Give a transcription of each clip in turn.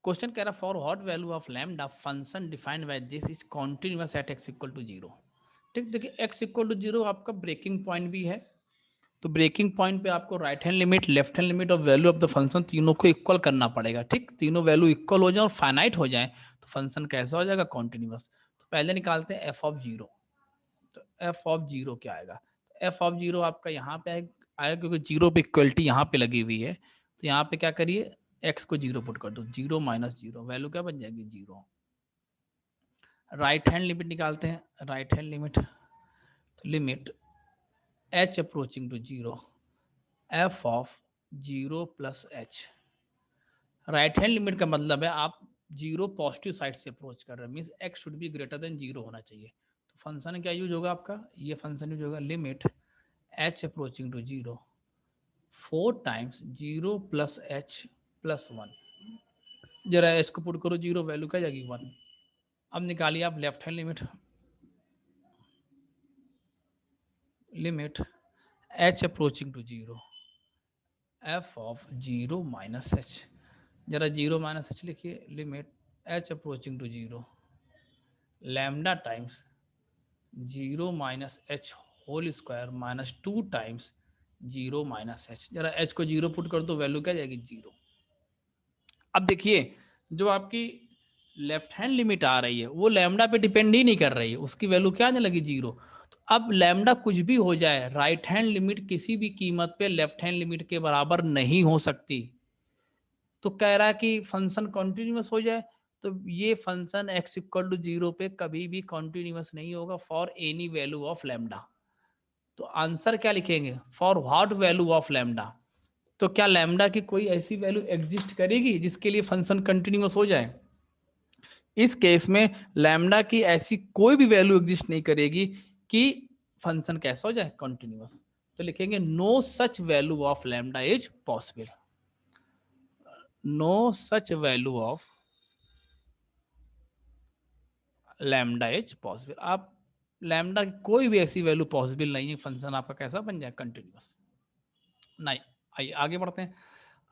Question कह रहा for what value of lambda function defined by this is continuous at x equal to zero. ठीक, देखिए x equal to zero आपका breaking point भी है, तो ब्रेकिंग पॉइंट पे आपको right hand limit, left hand limit और वैल्यू ऑफ द फंक्शन तीनों को इक्वल करना पड़ेगा। ठीक, तीनों वैल्यू इक्वल हो जाए और फाइनाइट हो जाए तो फंक्शन कैसा हो जाएगा, कॉन्टिन्यूअस। तो पहले निकालते हैं एफ ऑफ जीरो। तो एफ ऑफ जीरो क्या आएगा, एफ ऑफ जीरो आपका यहाँ पे आएगा क्योंकि जीरो पे इक्वलिटी यहाँ पे लगी हुई है, तो यहाँ पे क्या करिए, एक्स को जीरो पुट कर दो, जीरो माइनस जीरो, वैल्यू क्या बन जाएगी, जीरो। राइट हैंड लिमिट निकालते हैं, राइट हैंड लिमिट, तो limit h approaching to zero, f of zero plus h. Right hand limit का मतलब है आप जीरो पॉजिटिव साइड से अप्रोच कर रहे हैं, means x should be greater than zero होना चाहिए। तो फंक्शन क्या यूज होगा आपका, ये फंक्शन यूज होगा limit h approaching to zero 4 times zero plus h plus one. जरा एच को पुट करो जीरो, वैल्यू क्या जाएगी, वन। अब निकालिए आप left hand limit, limit h approaching to zero, f of zero minus h. जरा जीरो माइनस एच लिखिए, limit h approaching to zero lambda times zero minus h whole square minus 2 times zero minus h. जरा h को zero put कर दो, value क्या जाएगी, zero. अब देखिए जो आपकी लेफ्ट हैंड लिमिट आ रही है वो लैम्डा पे डिपेंड ही नहीं कर रही है, उसकी वैल्यू क्या आने लगी, जीरो। तो अब लैम्डा कुछ भी हो जाए, राइट हैंड लिमिट किसी भी कीमत पे लेफ्ट हैंड लिमिट के बराबर नहीं हो सकती। तो कह रहा है कि फंक्शन कॉन्टिन्यूस हो जाए, तो ये function x equal to zero पे कभी भी कॉन्टिन्यूस नहीं होगा for any value of lambda. तो आंसर क्या लिखेंगे, for what value of lambda. तो क्या लैम्डा की कोई ऐसी वैल्यू एग्जिस्ट करेगी जिसके लिए फंक्शन कंटिन्यूस हो जाए। इस केस में लैम्डा की ऐसी कोई भी वैल्यू एग्जिस्ट नहीं करेगी कि फंक्शन कैसा हो जाए, कंटिन्यूस। तो लिखेंगे no such value of lambda is possible, no such value of lambda is possible. आप लैम्डा की कोई भी ऐसी वैल्यू पॉसिबल नहीं है, फंक्शन आपका कैसा बन जाए, कंटिन्यूस नहीं। आइए आगे बढ़ते हैं।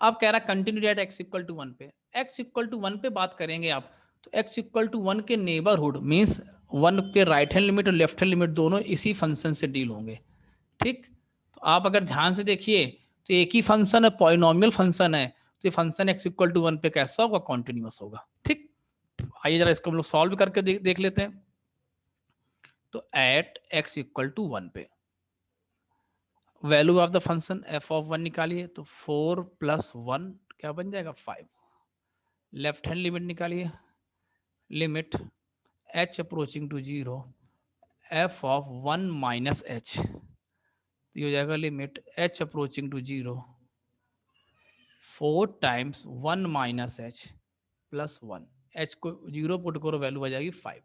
अब कह रहा है continue at x equal to one पे, एक्स इक्वल टू वन पे बात करेंगे आप, तो एक्स इक्वल टू वन के नेबरहुड मीन्स वन पे राइट हैंड लिमिट और लेफ्ट हैंड लिमिट दोनों इसी फंक्शन से डील होंगे। ठीक, तो आप अगर ध्यान से देखिए तो एक ही फंक्शन है, पॉलिनोमियल फंक्शन है, तो ये function x equal to one पे कैसा होगा, कॉन्टिन्यूस होगा। ठीक, आइए जरा इसको हम लोग सॉल्व करके देख लेते हैं। तो at x equal to one पे value of the function f of one निकालिए, तो 4 + 1 क्या बन जाएगा, 5। लेफ्ट हैंड लिमिट निकालिए, limit h approaching to zero f of one minus h, ये हो जाएगा limit h approaching to zero 4 times one minus h plus one. H को जीरो पुट करो, वैल्यू आ जाएगी 5।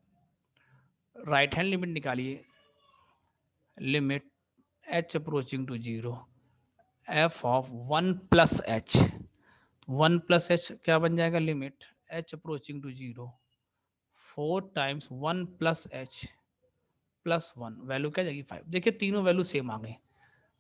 राइट हैंड लिमिट निकालिए, limit h approaching to zero f of one plus h, one plus h क्या बन जाएगा, limit h approaching to zero 4 times one plus h plus one, value क्या जाएगी, 5। देखिए तीनों वैल्यू सेम आ गई,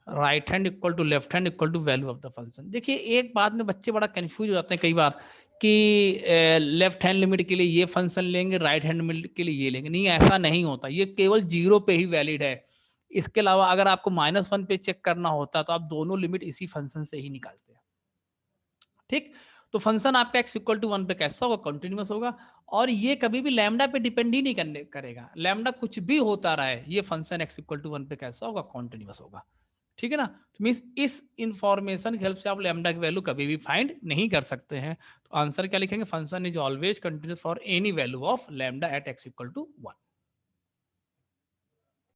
right hand equal to left hand equal to value of the function. देखिए एक बात में बच्चे बड़ा कंफ्यूज हो जाते हैं कई बार कि लेफ्ट हैंड लिमिट के लिए ये फंक्शन लेंगे, राइट हैंड लिमिट के लिए ये लेंगे, नहीं ऐसा नहीं होता, ये केवल जीरो पे ही वैलिड है। इसके अलावा अगर आपको -1 पे चेक करना होता तो आप दोनों लिमिट इसी फंक्शन से ही निकालते हैं। ठीक, तो फंक्शन आपका एक्स इक्वल टू वन पे कैसा होगा, कंटिन्यूअस होगा, और ये कभी भी लैम्डा पे डिपेंड ही नहीं करने करेगा, लैम्डा कुछ भी होता रहा है, ये function x equal to one पे कैसा होगा, कंटिन्यूअस होगा। ठीक है ना, तो मीन्स इस इंफॉर्मेशन की हेल्प से आप लैम्डा की वैल्यू कभी भी फाइंड नहीं कर सकते हैं। तो आंसर क्या लिखेंगे, function is always continuous for any value of lambda at x equal to one.